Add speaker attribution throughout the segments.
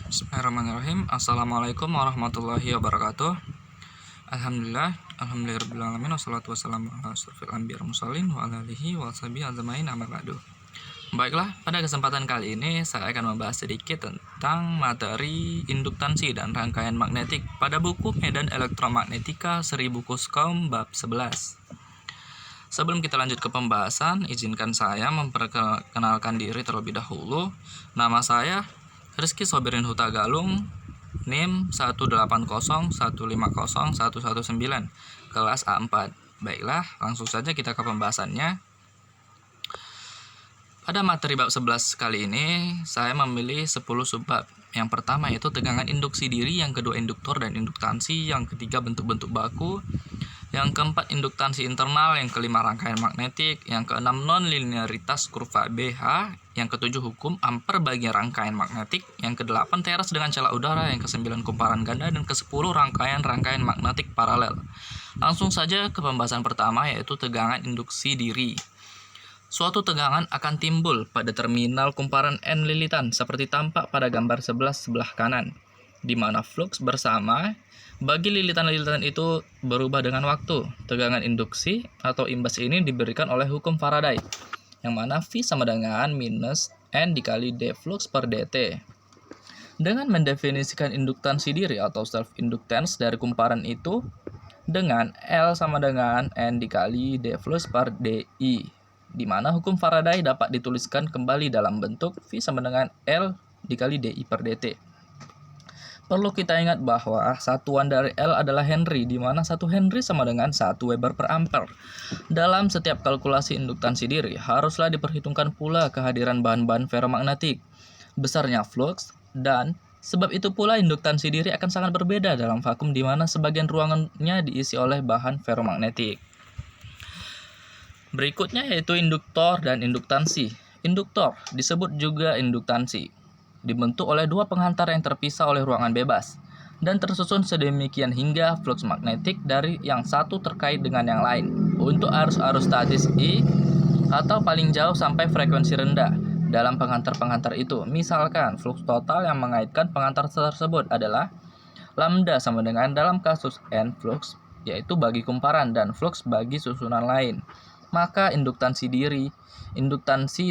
Speaker 1: Bismillahirrahmanirrahim. Assalamualaikum warahmatullahi wabarakatuh. Alhamdulillahirrahmanirrahim. Wassalatu wassalamu ala asyrofil anbiya wal mursalin wa ala alihi wa sahbihi ajmain amma ba'du. Baiklah, pada kesempatan kali ini saya akan membahas sedikit tentang materi induktansi dan rangkaian magnetik pada buku Medan Elektromagnetika Seribu Kuskom bab 11. Sebelum kita lanjut ke pembahasan, izinkan saya memperkenalkan diri terlebih dahulu. Nama saya Rizky Sobirin Huta Galung, NIM 180150119, kelas A4. Baiklah, langsung saja kita ke pembahasannya. Pada materi bab 11 kali ini, saya memilih 10 subbab. Yang pertama yaitu tegangan induksi diri, yang kedua induktor dan induktansi, yang ketiga bentuk-bentuk baku, yang keempat induktansi internal, yang kelima rangkaian magnetik, yang keenam non-linearitas kurva BH, yang ketujuh hukum Ampere bagi rangkaian magnetik, yang kedelapan teras dengan celah udara, yang kesembilan kumparan ganda, dan kesepuluh rangkaian magnetik paralel. Langsung saja ke pembahasan pertama yaitu tegangan induksi diri. Suatu tegangan akan timbul pada terminal kumparan N lilitan seperti tampak pada gambar 11 sebelah kanan, di mana flux bersama bagi lilitan-lilitan itu berubah dengan waktu. Tegangan induksi atau imbas ini diberikan oleh hukum Faraday, yang mana V sama dengan minus N dikali D flux per dt. Dengan mendefinisikan induktansi diri atau self-inductance dari kumparan itu dengan L sama dengan N dikali D flux per di, di mana hukum Faraday dapat dituliskan kembali dalam bentuk V sama dengan L dikali di per dt. Perlu kita ingat bahwa satuan dari L adalah Henry, di mana 1 Henry sama dengan 1 Weber per ampere. Dalam setiap kalkulasi induktansi diri, haruslah diperhitungkan pula kehadiran bahan-bahan ferromagnetik, besarnya flux, dan sebab itu pula induktansi diri akan sangat berbeda dalam vakum di mana sebagian ruangannya diisi oleh bahan ferromagnetik. Berikutnya yaitu induktor dan induktansi. Induktor disebut juga induktansi, dibentuk oleh dua penghantar yang terpisah oleh ruangan bebas dan tersusun sedemikian hingga flux magnetik dari yang satu terkait dengan yang lain untuk arus-arus statis I atau paling jauh sampai frekuensi rendah dalam penghantar-penghantar itu. Misalkan flux total yang mengaitkan penghantar tersebut adalah lambda sama dengan dalam kasus N flux, yaitu bagi kumparan, dan flux bagi susunan lain. Maka induktansi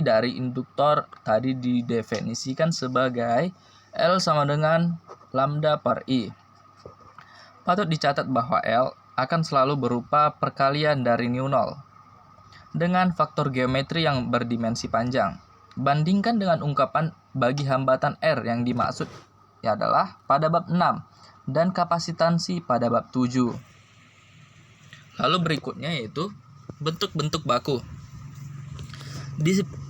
Speaker 1: dari induktor tadi didefinisikan sebagai L sama dengan lambda per I. Patut dicatat bahwa L akan selalu berupa perkalian dari nu0 dengan faktor geometri yang berdimensi panjang. Bandingkan dengan ungkapan bagi hambatan R yang dimaksud adalah pada bab 6 dan kapasitansi pada bab 7. Lalu berikutnya yaitu bentuk-bentuk baku.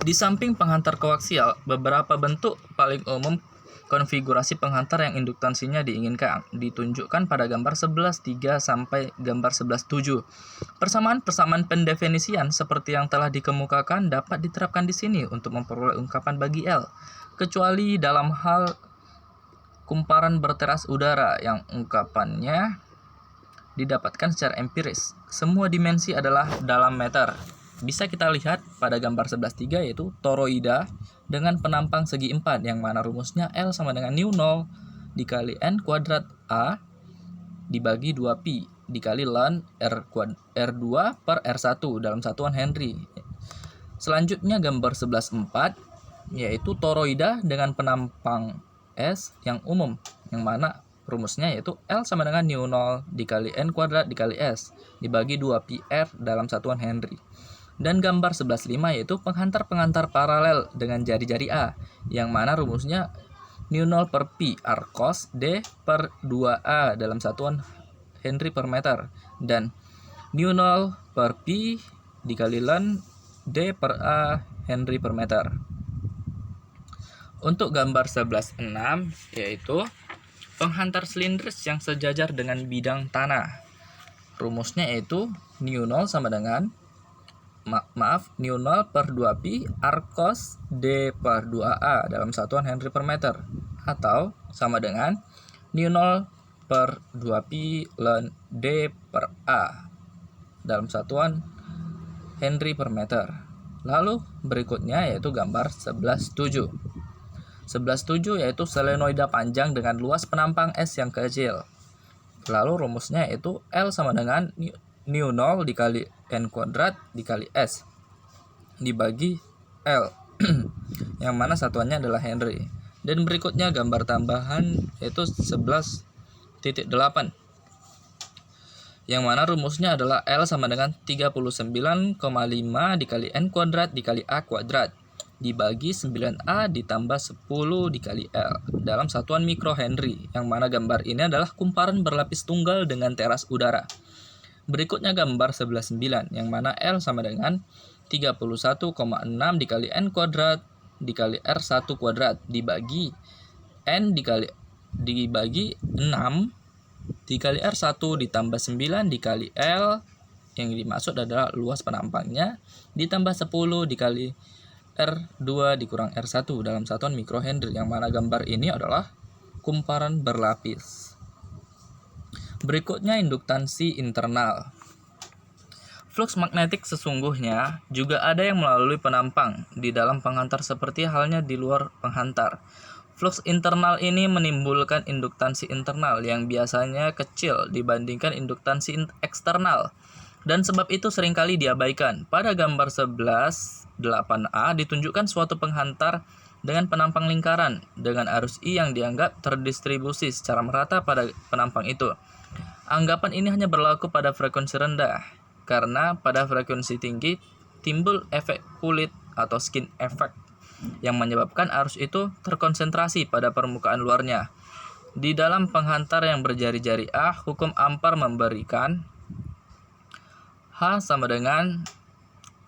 Speaker 1: Di samping penghantar koaksial, beberapa bentuk paling umum konfigurasi penghantar yang induktansinya diinginkan ditunjukkan pada gambar 11.3 sampai gambar 11.7. Persamaan pendefinisian seperti yang telah dikemukakan dapat diterapkan di sini untuk memperoleh ungkapan bagi L, kecuali dalam hal kumparan berteras udara yang ungkapannya didapatkan secara empiris. Semua dimensi adalah dalam meter. Bisa kita lihat pada gambar 11.3 yaitu toroida dengan penampang segi 4 yang mana rumusnya L sama dengan nu0 dikali N kuadrat A dibagi 2pi dikali ln R2 per R1 dalam satuan Henry. Selanjutnya gambar 11.4 yaitu toroida dengan penampang S yang umum yang mana rumusnya yaitu L sama dengan nu0 dikali N kuadrat dikali S dibagi 2pi R dalam satuan Henry. Dan gambar 11.5 yaitu penghantar-penghantar paralel dengan jari-jari A yang mana rumusnya nu0 per pi R cos D per 2A dalam satuan Henry per meter dan nu0 per pi dikali ln D per A Henry per meter. Untuk gambar 11.6 yaitu penghantar silindris yang sejajar dengan bidang tanah. Rumusnya yaitu nu0 sama dengan nu0 per 2pi R cos D per 2A dalam satuan Henry per meter atau sama dengan nu0 per 2pi ln D per A dalam satuan Henry per meter. Lalu berikutnya yaitu gambar 11.7. 11,7 yaitu solenoida panjang dengan luas penampang S yang kecil. Lalu rumusnya yaitu L sama dengan nu 0 dikali N kuadrat dikali S dibagi L yang mana satuannya adalah Henry. Dan berikutnya gambar tambahan yaitu 11.8 yang mana rumusnya adalah L sama dengan 39,5 dikali N kuadrat dikali A kuadrat dibagi 9A ditambah 10 dikali L dalam satuan mikrohenry, yang mana gambar ini adalah kumparan berlapis tunggal dengan teras udara. Berikutnya gambar 11,9 yang mana L sama dengan 31,6 dikali N kuadrat dikali R1 kuadrat dibagi N dibagi 6 dikali R1 ditambah 9 dikali L yang dimaksud adalah luas penampangnya ditambah 10 dikali R2 dikurang R1 dalam satuan mikrohenry, yang mana gambar ini adalah kumparan berlapis. Berikutnya induktansi internal. Flux magnetik sesungguhnya juga ada yang melalui penampang di dalam penghantar seperti halnya di luar penghantar. Flux internal ini menimbulkan induktansi internal yang biasanya kecil dibandingkan induktansi eksternal, dan sebab itu seringkali diabaikan. Pada gambar 11.8a ditunjukkan suatu penghantar dengan penampang lingkaran dengan arus I yang dianggap terdistribusi secara merata pada penampang itu. Anggapan ini hanya berlaku pada frekuensi rendah, karena pada frekuensi tinggi timbul efek kulit atau skin effect yang menyebabkan arus itu terkonsentrasi pada permukaan luarnya. Di dalam penghantar yang berjari-jari A, hukum Ampere memberikan H sama dengan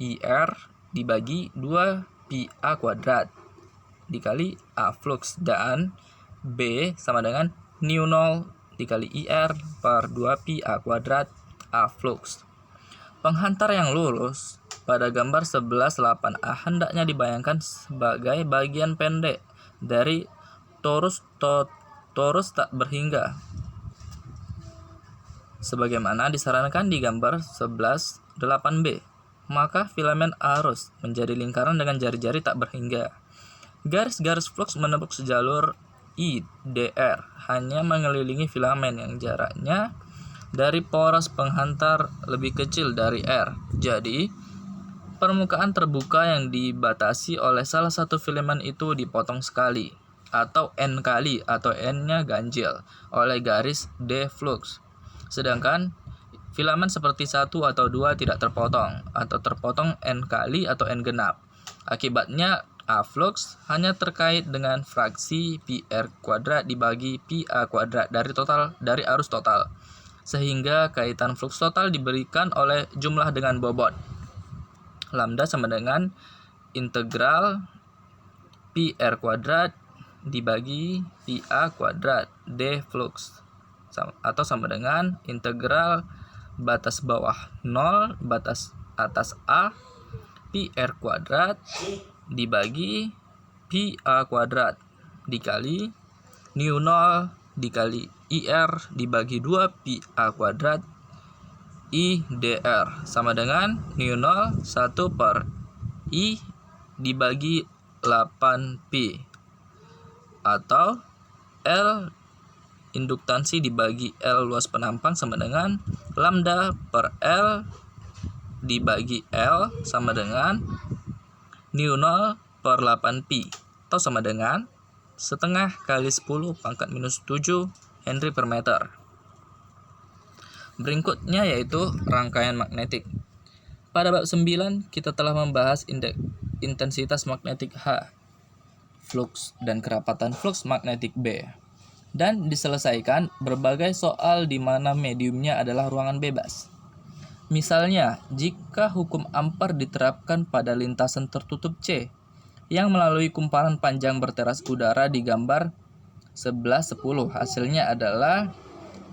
Speaker 1: IR dibagi 2PA kuadrat dikali A flux, dan B sama dengan nu 0 dikali IR per 2PA kuadrat A flux. Penghantar yang lurus pada gambar 11.8a hendaknya dibayangkan sebagai bagian pendek dari torus tak berhingga, sebagaimana disarankan di gambar 11.8b. Maka filamen arus menjadi lingkaran dengan jari-jari tak berhingga. Garis-garis flux menembus sejalur IDR hanya mengelilingi filamen yang jaraknya dari poros penghantar lebih kecil dari R. Jadi, permukaan terbuka yang dibatasi oleh salah satu filamen itu dipotong sekali, atau N kali, atau N-nya ganjil, oleh garis D flux. Sedangkan filamen seperti 1 atau 2 tidak terpotong, atau terpotong N kali atau N genap. Akibatnya, A flux hanya terkait dengan fraksi PR kuadrat dibagi PA kuadrat dari arus total, sehingga kaitan flux total diberikan oleh jumlah dengan bobot. Lambda sama dengan integral PR kuadrat dibagi PA kuadrat D flux, atau sama dengan integral batas bawah 0 batas atas A PR kuadrat dibagi PA kuadrat dikali nu 0 dikali IR dibagi 2 PA kuadrat IDR sama dengan nu 0 1 per I dibagi 8P, atau L induktansi dibagi L luas penampang sama dengan lambda per L dibagi L sama dengan nu 0 per 8P, atau sama dengan setengah kali 10 pangkat minus 7 Henry per meter. Berikutnya yaitu rangkaian magnetik. Pada bab 9 kita telah membahas intensitas magnetik H, flux dan kerapatan flux magnetik B, dan diselesaikan berbagai soal di mana mediumnya adalah ruangan bebas. Misalnya, jika hukum Ampere diterapkan pada lintasan tertutup C yang melalui kumparan panjang berteras udara di gambar 11.10, hasilnya adalah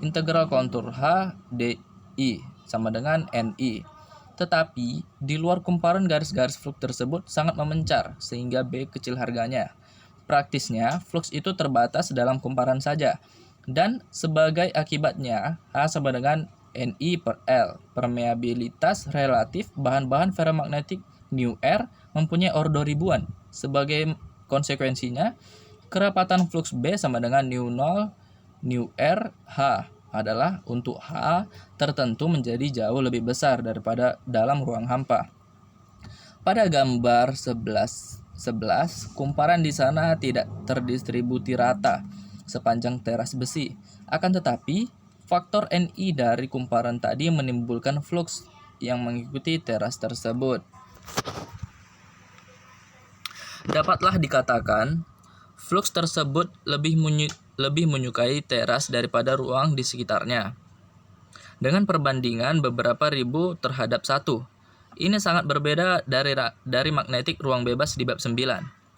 Speaker 1: integral kontur H dI sama dengan NI. Tetapi di luar kumparan garis-garis flux tersebut sangat memencar sehingga B kecil harganya. Praktisnya, flux itu terbatas dalam kumparan saja, dan sebagai akibatnya H sama dengan Ni per L. Permeabilitas relatif bahan-bahan ferromagnetik μr mempunyai ordo ribuan. Sebagai konsekuensinya, Kerapatan flux B sama dengan nu 0 nu R H adalah untuk H tertentu menjadi jauh lebih besar daripada dalam ruang hampa. Pada gambar 11, kumparan di sana tidak terdistribusi rata sepanjang teras besi. Akan tetapi, faktor Ni dari kumparan tadi menimbulkan flux yang mengikuti teras tersebut. Dapatlah dikatakan, flux tersebut lebih menyukai teras daripada ruang di sekitarnya. Dengan perbandingan beberapa ribu terhadap 1. Ini sangat berbeda dari magnetik ruang bebas di bab 9.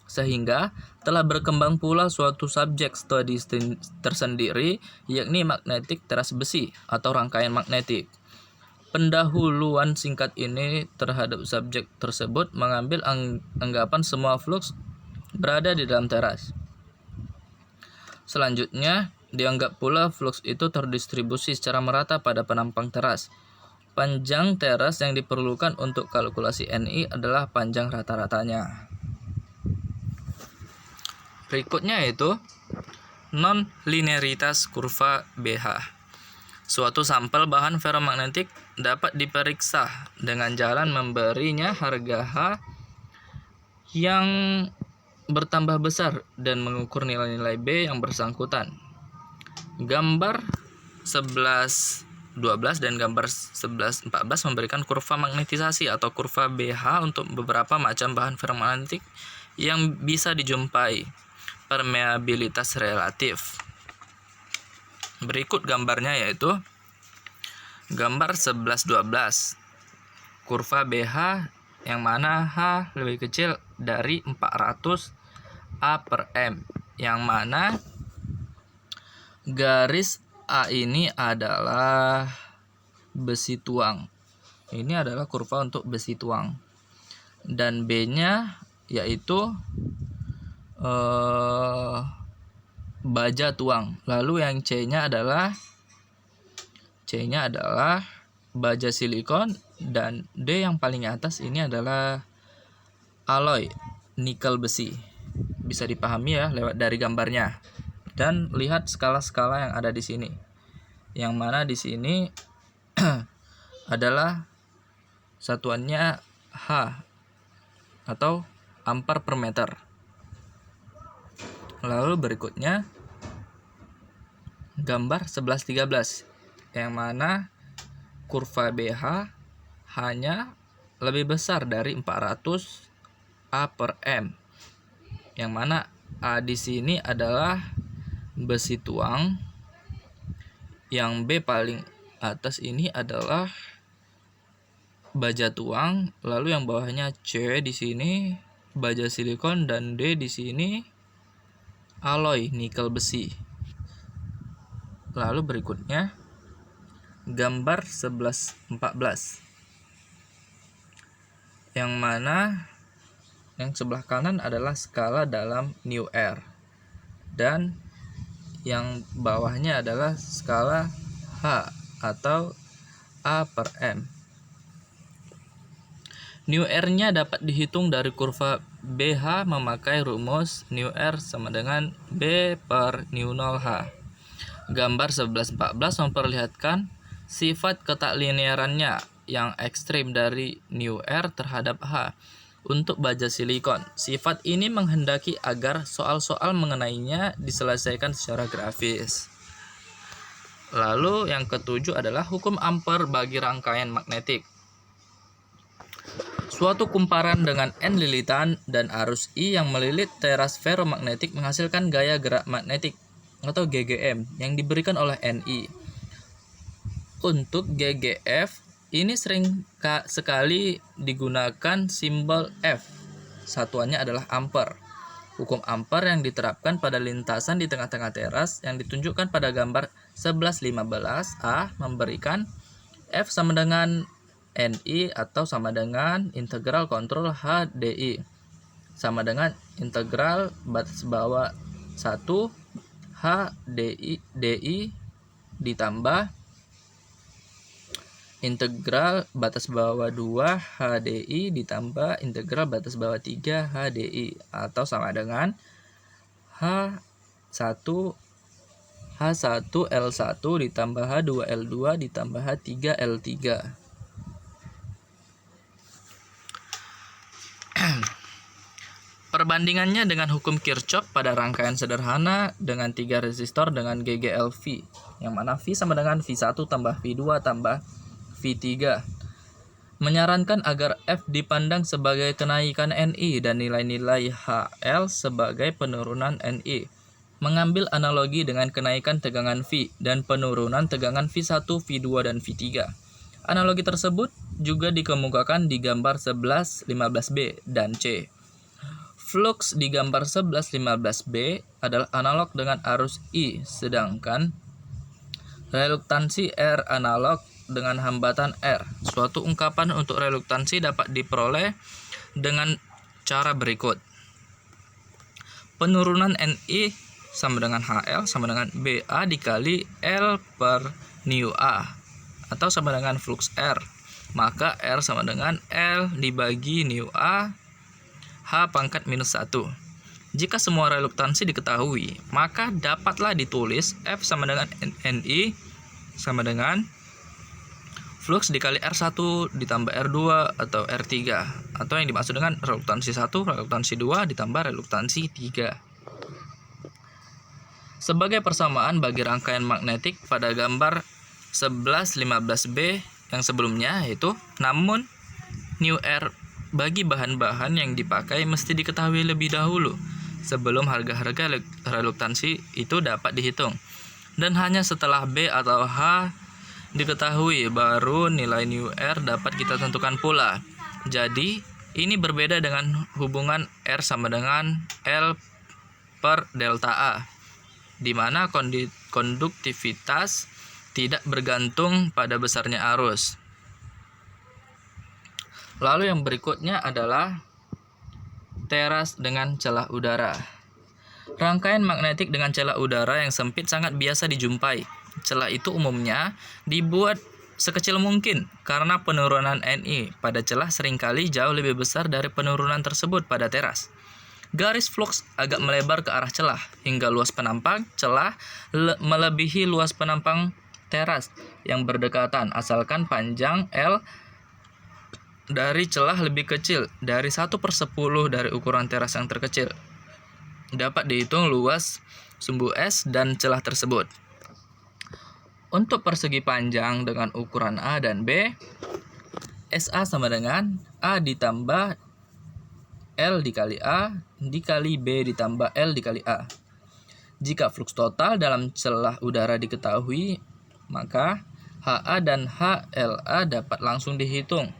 Speaker 1: Sehingga telah berkembang pula suatu subjek studi tersendiri, yakni magnetik teras besi atau rangkaian magnetik. Pendahuluan singkat ini terhadap subjek tersebut mengambil anggapan semua flux berada di dalam teras. Selanjutnya, dianggap pula flux itu terdistribusi secara merata pada penampang teras. Panjang teras yang diperlukan untuk kalkulasi Ni adalah panjang rata-ratanya. Berikutnya yaitu non-linearitas kurva BH. Suatu sampel bahan ferromagnetik dapat diperiksa dengan jalan memberinya harga H yang bertambah besar dan mengukur nilai-nilai B yang bersangkutan. Gambar 11-12 dan gambar 11-14 memberikan kurva magnetisasi atau kurva BH untuk beberapa macam bahan ferromagnetik yang bisa dijumpai. Permeabilitas relatif. Berikut gambarnya yaitu gambar 11-12. Kurva BH yang mana H lebih kecil dari 400 A per M, yang mana garis A ini adalah besi tuang. Ini adalah kurva untuk besi tuang. Dan B-nya yaitu baja tuang. Lalu yang C-nya adalah baja silikon, dan D yang paling atas ini adalah alloy nikel besi. Bisa dipahami ya lewat dari gambarnya. Dan lihat skala-skala yang ada di sini. Yang mana di sini adalah satuannya H atau ampere per meter. Lalu berikutnya gambar 11-13 yang mana kurva BH hanya lebih besar dari 400 A per M, yang mana A di sini adalah besi tuang, yang B paling atas ini adalah baja tuang, lalu yang bawahnya C di sini baja silikon, dan D di sini alloy nikel besi. Lalu berikutnya gambar 11-14 yang mana yang sebelah kanan adalah skala dalam nu R dan yang bawahnya adalah skala H atau A per M. Nu R-nya dapat dihitung dari kurva BH memakai rumus nu R sama dengan B per nu 0H. Gambar 11-14 memperlihatkan sifat ketakliniarannya yang ekstrim dari nu R terhadap H untuk baja silikon. Sifat ini menghendaki agar soal-soal mengenainya diselesaikan secara grafis. Lalu yang ketujuh adalah hukum Ampere bagi rangkaian magnetik. Suatu kumparan dengan N lilitan dan arus I yang melilit teras ferromagnetik menghasilkan gaya gerak magnetik atau GGM yang diberikan oleh Ni. Untuk GGF ini sering sekali digunakan simbol F. Satuannya adalah ampere. Hukum Ampere yang diterapkan pada lintasan di tengah-tengah teras yang ditunjukkan pada gambar 11-15A memberikan F sama dengan Ni atau sama dengan integral kontrol HDI sama dengan integral batas bawah 1 HDI ditambah integral batas bawah 2 HDI ditambah integral batas bawah 3 HDI atau sama dengan H1L1 ditambah H2L2 ditambah H3L3. Perbandingannya dengan hukum Kirchhoff pada rangkaian sederhana dengan 3 resistor dengan GGLV, yang mana V sama dengan V1 tambah V2 tambah V3. Menyarankan agar F dipandang sebagai kenaikan NI dan nilai-nilai HL sebagai penurunan NI. Mengambil analogi dengan kenaikan tegangan V dan penurunan tegangan V1, V2, dan V3. Analogi tersebut juga dikemukakan di gambar 11, 15b, dan C. Flux di gambar 11, 15b adalah analog dengan arus I, sedangkan reluktansi R analog dengan hambatan R. Suatu ungkapan untuk reluktansi dapat diperoleh dengan cara berikut. Penurunan NI sama dengan HL sama dengan BA dikali L per nu A, atau sama dengan flux R. Maka R sama dengan L dibagi nu A H pangkat minus 1. Jika semua reluktansi diketahui, maka dapatlah ditulis F sama dengan NI sama dengan flux dikali R1 ditambah R2 atau R3, atau yang dimaksud dengan reluktansi 1, reluktansi 2 ditambah reluktansi 3. Sebagai persamaan bagi rangkaian magnetik pada gambar 11, 15b yang sebelumnya yaitu, namun nu R bagi bahan-bahan yang dipakai mesti diketahui lebih dahulu sebelum harga-harga reluktansi itu dapat dihitung, dan hanya setelah B atau H diketahui baru nilai nu R dapat kita tentukan pula. Jadi ini berbeda dengan hubungan R sama dengan L per delta A, di mana konduktivitas tidak bergantung pada besarnya arus. Lalu yang berikutnya adalah teras dengan celah udara. Rangkaian magnetik dengan celah udara yang sempit sangat biasa dijumpai. Celah itu umumnya dibuat sekecil mungkin karena penurunan Ni pada celah seringkali jauh lebih besar dari penurunan tersebut pada teras. Garis flux agak melebar ke arah celah hingga luas penampang celah melebihi luas penampang teras yang berdekatan, asalkan panjang L dari celah lebih kecil dari 1/10 dari ukuran teras yang terkecil. Dapat dihitung luas sumbu S dan celah tersebut. Untuk persegi panjang dengan ukuran A dan B, SA sama dengan A ditambah L dikali A dikali B ditambah L dikali A. Jika flux total dalam celah udara diketahui, maka HA dan HLA dapat langsung dihitung.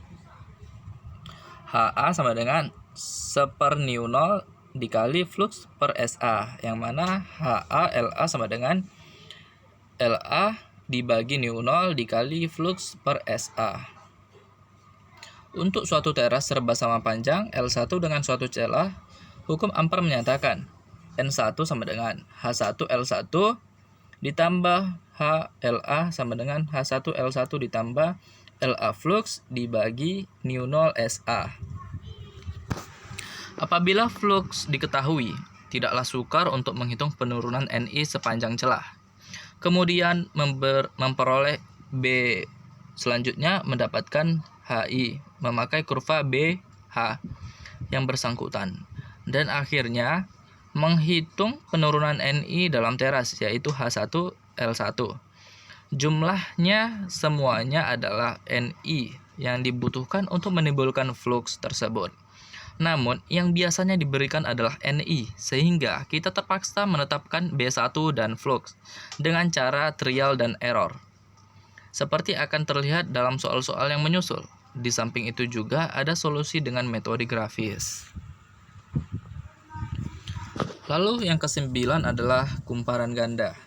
Speaker 1: HA sama dengan 1/nu0 dikali flux per SA, yang mana HA LA sama dengan LA dibagi nu0 dikali flux per SA. Untuk suatu teras serba sama panjang L1 dengan suatu celah, hukum Ampere menyatakan N1 sama dengan H1L1 ditambah HLA sama dengan H1L1 ditambah LA flux dibagi nu0 SA. Apabila flux diketahui, tidaklah sukar untuk menghitung penurunan Ni sepanjang celah. Kemudian memperoleh B. Selanjutnya mendapatkan HI, memakai kurva BH yang bersangkutan. Dan akhirnya menghitung penurunan Ni dalam teras, yaitu H1L1. Jumlahnya semuanya adalah Ni yang dibutuhkan untuk menimbulkan flux tersebut. Namun yang biasanya diberikan adalah Ni, sehingga kita terpaksa menetapkan B1 dan flux dengan cara trial dan error, seperti akan terlihat dalam soal-soal yang menyusul. Di samping itu juga ada solusi dengan metode grafis. Lalu yang ke-9 adalah kumparan ganda.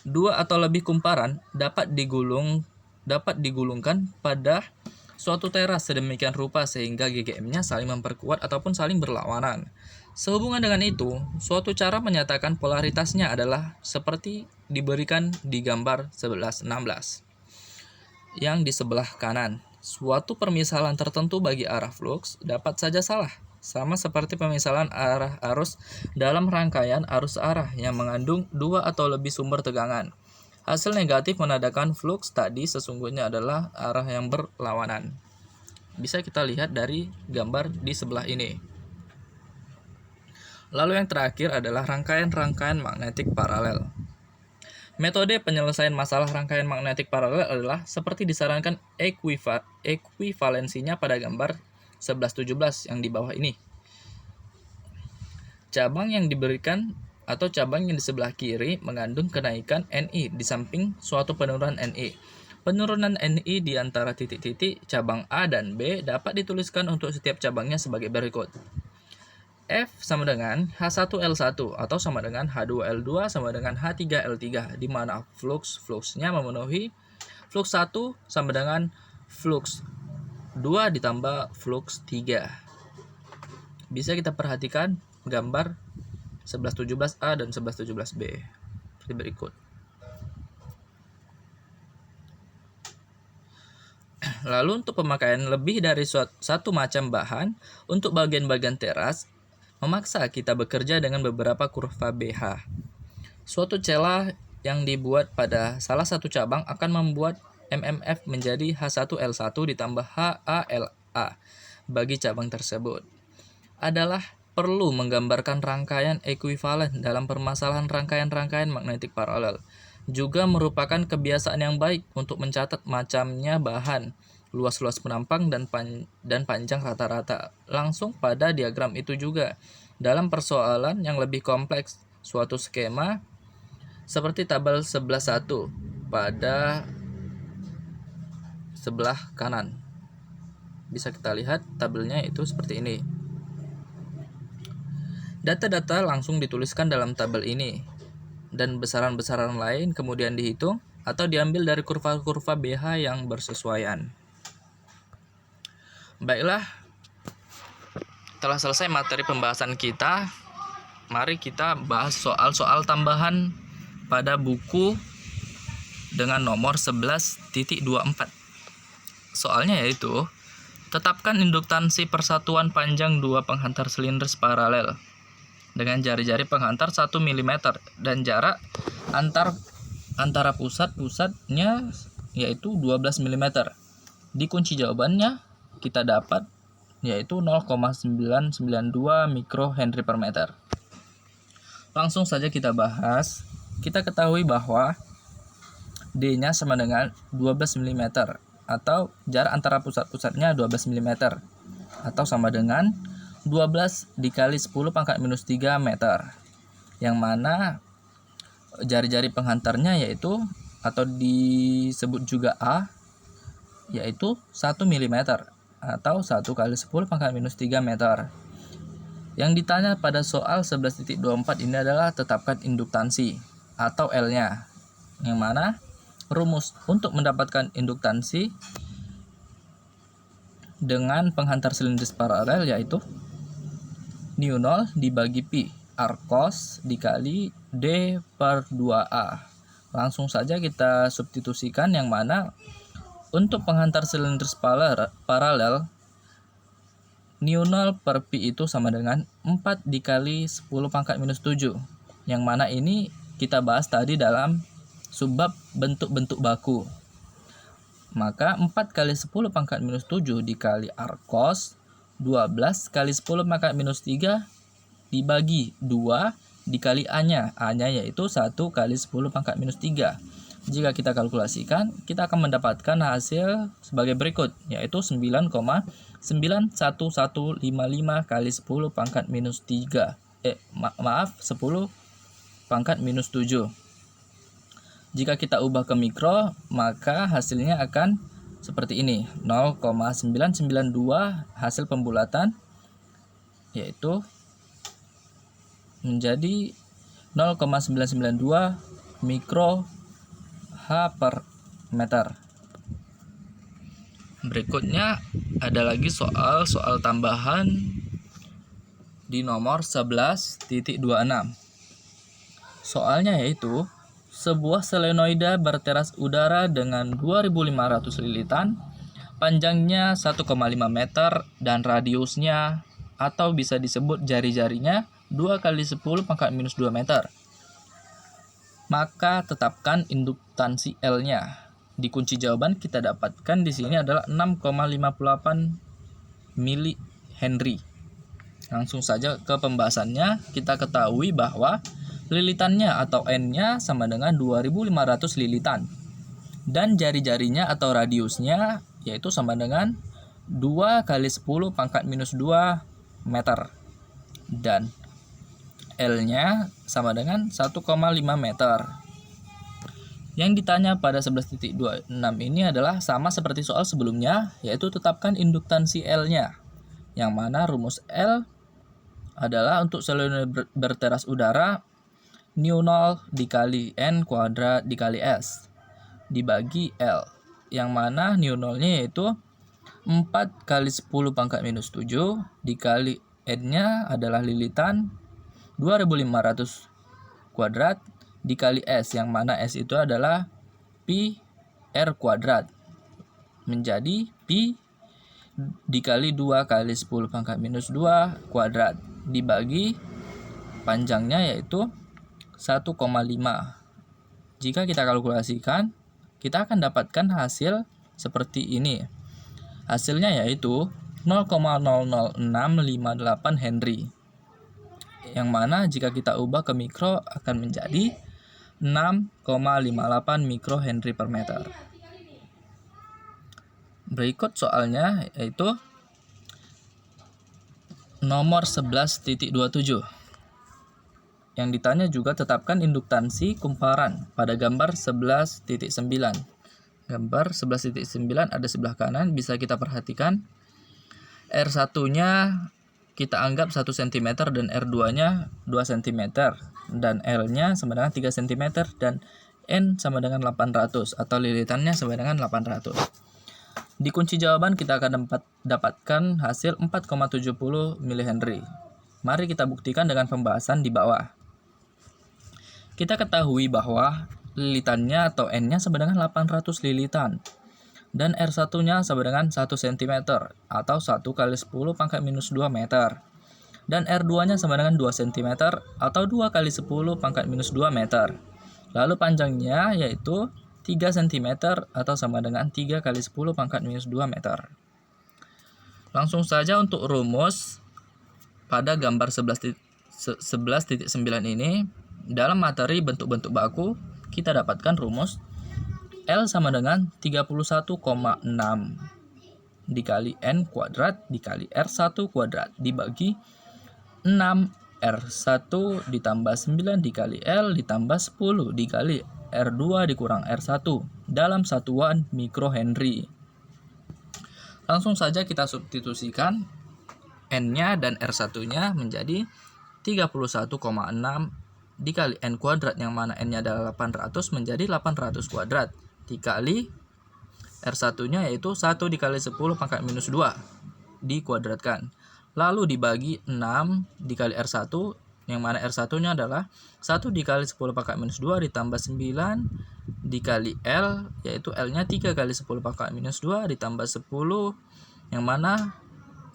Speaker 1: Dua atau lebih kumparan dapat digulungkan pada suatu teras sedemikian rupa sehingga GGM-nya saling memperkuat ataupun saling berlawanan. Sehubungan dengan itu, suatu cara menyatakan polaritasnya adalah seperti diberikan di gambar 11-16 yang di sebelah kanan. Suatu permisalan tertentu bagi arah flux dapat saja salah, sama seperti pemisalan arah arus dalam rangkaian arus arah yang mengandung dua atau lebih sumber tegangan. Hasil negatif menandakan fluks tadi sesungguhnya adalah arah yang berlawanan. Bisa kita lihat dari gambar di sebelah ini. Lalu yang terakhir adalah rangkaian-rangkaian magnetik paralel. Metode penyelesaian masalah rangkaian magnetik paralel adalah seperti disarankan ekuivalensinya pada gambar 11-17 yang di bawah ini. Cabang yang diberikan atau cabang yang di sebelah kiri mengandung kenaikan Ni di samping suatu penurunan Ni. Penurunan Ni di antara titik-titik cabang A dan B dapat dituliskan untuk setiap cabangnya sebagai berikut. F sama dengan H1L1 atau sama dengan H2L2 sama dengan H3L3, di mana fluksnya memenuhi flux 1 sama dengan flux 2 ditambah flux 3. Bisa kita perhatikan gambar 11-17A dan 11-17B seperti berikut. Lalu untuk pemakaian lebih dari satu macam bahan, untuk bagian-bagian teras, memaksa kita bekerja dengan beberapa kurva BH. Suatu celah yang dibuat pada salah satu cabang akan membuat MMF menjadi H1L1 ditambah HALA bagi cabang tersebut. Adalah perlu menggambarkan rangkaian ekuivalen dalam permasalahan rangkaian-rangkaian magnetik paralel. Juga merupakan kebiasaan yang baik untuk mencatat macamnya bahan, luas-luas penampang dan panjang rata-rata langsung pada diagram itu juga. Dalam persoalan yang lebih kompleks, suatu skema seperti tabel 11.1 pada sebelah kanan. Bisa kita lihat tabelnya itu seperti ini. Data-data langsung dituliskan dalam tabel ini, dan besaran-besaran lain kemudian dihitung atau diambil dari kurva-kurva BH yang bersesuaian. Baiklah, telah selesai materi pembahasan kita. Mari kita bahas soal-soal tambahan pada buku dengan nomor 11.24. Soalnya yaitu, tetapkan induktansi persatuan panjang dua penghantar silinder paralel dengan jari-jari penghantar 1 mm dan jarak antara pusat-pusatnya yaitu 12 mm. Di kunci jawabannya kita dapat yaitu 0,992 mikrohenry per meter. Langsung saja kita bahas. Kita ketahui bahwa D-nya sama dengan 12 mm atau jarak antara pusat-pusatnya 12 mm atau sama dengan 12 dikali 10 pangkat minus 3 meter, yang mana jari-jari penghantarnya yaitu atau disebut juga A yaitu 1 mm atau 1 kali 10 pangkat minus 3 meter. Yang ditanya pada soal 11.24 ini adalah tetapkan induktansi atau L-nya, yang mana rumus untuk mendapatkan induktansi dengan penghantar silinder paralel yaitu nu 0 dibagi pi R cos dikali D per 2A. Langsung saja kita substitusikan, yang mana untuk penghantar silinder paralel nu 0 per pi itu sama dengan 4 dikali 10 pangkat minus 7, yang mana ini kita bahas tadi dalam subbab bentuk-bentuk baku. Maka 4 kali 10 pangkat minus 7 dikali R cos 12 kali 10 pangkat minus 3 dibagi 2 dikali A-nya. A-nya yaitu 1 kali 10 pangkat minus 3. Jika kita kalkulasikan, kita akan mendapatkan hasil sebagai berikut, yaitu 9,91155 kali 10 pangkat minus 3. 10 pangkat minus 7. Jika kita ubah ke mikro, maka hasilnya akan seperti ini, 0,992 hasil pembulatan yaitu menjadi 0,992 mikro H per meter. Berikutnya ada lagi soal tambahan di nomor 11.26. Soalnya yaitu, sebuah selenoida berteras udara dengan 2.500 lilitan, panjangnya 1,5 meter dan radiusnya atau bisa disebut jari-jarinya 2 kali 10 pangkat minus 2 meter. Maka tetapkan induktansi L-nya. Di kunci jawaban kita dapatkan di sini adalah 6,58 mH. Langsung saja ke pembahasannya. Kita ketahui bahwa lilitannya atau N-nya sama dengan 2500 lilitan. Dan jari-jarinya atau radiusnya yaitu sama dengan 2 kali 10 pangkat minus 2 meter. Dan L-nya sama dengan 1,5 meter. Yang ditanya pada 11.26 ini adalah sama seperti soal sebelumnya, yaitu tetapkan induktansi L-nya. Yang mana rumus L adalah untuk solenoid berteras udara nu0 dikali N kuadrat dikali S dibagi L. Yang mana nu0-nya yaitu 4 kali 10 pangkat minus 7 dikali N-nya adalah lilitan 2500 kuadrat dikali S, yang mana S itu adalah pi R kuadrat, menjadi pi dikali 2 kali 10 pangkat minus 2 kuadrat dibagi panjangnya yaitu 1,5. Jika kita kalkulasikan, kita akan dapatkan hasil seperti ini. Hasilnya yaitu 0,00658 Henry. Yang mana jika kita ubah ke mikro akan menjadi 6,58 mikrohenry per meter. Berikut soalnya yaitu nomor 11.27. Yang ditanya juga tetapkan induktansi kumparan pada gambar 11.9. Gambar 11.9 ada sebelah kanan, bisa kita perhatikan R1-nya kita anggap 1 cm dan R2-nya 2 cm dan L-nya sama dengan 3 cm dan N sama dengan 800 atau lilitannya sama dengan 800. Di kunci jawaban kita akan dapatkan hasil 4,70 mH. Mari kita buktikan dengan pembahasan di bawah. Kita ketahui bahwa lilitannya atau N-nya sama dengan 800 lilitan. Dan R1-nya sama dengan 1 cm atau 1 kali 10 pangkat minus 2 meter. Dan R2-nya sama dengan 2 cm atau 2 kali 10 pangkat minus 2 meter. Lalu panjangnya yaitu 3 cm atau sama dengan 3 kali 10 pangkat minus 2 meter. Langsung saja untuk rumus pada gambar 11.9 ini, dalam materi bentuk-bentuk baku, kita dapatkan rumus L sama dengan 31,6 dikali N kuadrat dikali R1 kuadrat dibagi 6 R1 ditambah 9 dikali L ditambah 10 dikali R2 dikurang R1 dalam satuan mikrohenry. Langsung saja kita substitusikan N-nya dan R1-nya menjadi 31,6 dikali N kuadrat, yang mana N-nya adalah 800 menjadi 800 kuadrat dikali R1-nya yaitu 1 dikali 10 pangkat minus 2 dikuadratkan. Lalu dibagi 6 dikali R1, yang mana R1-nya adalah 1 dikali 10 pangkat minus 2 ditambah 9 dikali L, yaitu L-nya 3 kali 10 pangkat minus 2 ditambah 10, yang mana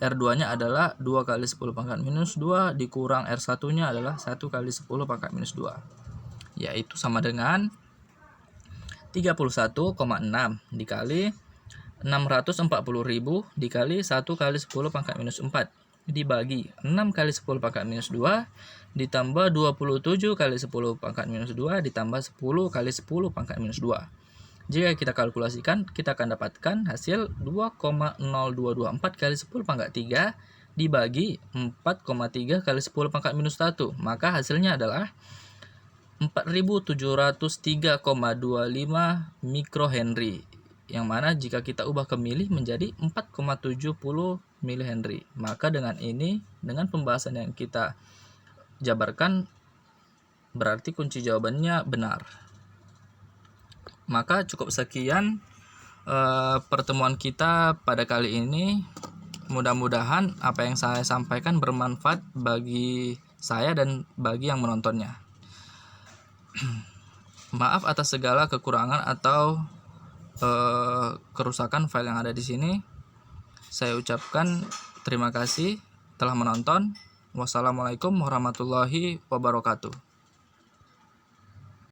Speaker 1: R2-nya adalah 2 kali 10 pangkat minus 2 dikurang R1-nya adalah 1 kali 10 pangkat minus 2, yaitu sama dengan 31,6 dikali 640.000 dikali 1 kali 10 pangkat minus 4 dibagi 6 kali 10 pangkat minus 2 ditambah 27 kali 10 pangkat minus 2 ditambah 10 kali 10 pangkat minus 2. Jika kita kalkulasikan, kita akan dapatkan hasil 2,0224 kali 10 pangkat 3 dibagi 4,3 kali 10 pangkat minus 1. Maka hasilnya adalah 4703,25 mikrohenry, yang mana jika kita ubah ke mili menjadi 4,70 milihenry. Maka dengan ini, dengan pembahasan yang kita jabarkan, berarti kunci jawabannya benar. Maka cukup sekian pertemuan kita pada kali ini. Mudah-mudahan apa yang saya sampaikan bermanfaat bagi saya dan bagi yang menontonnya. Maaf atas segala kekurangan atau kerusakan file yang ada di sini. Saya ucapkan terima kasih. telah menonton. Wassalamualaikum warahmatullahi wabarakatuh.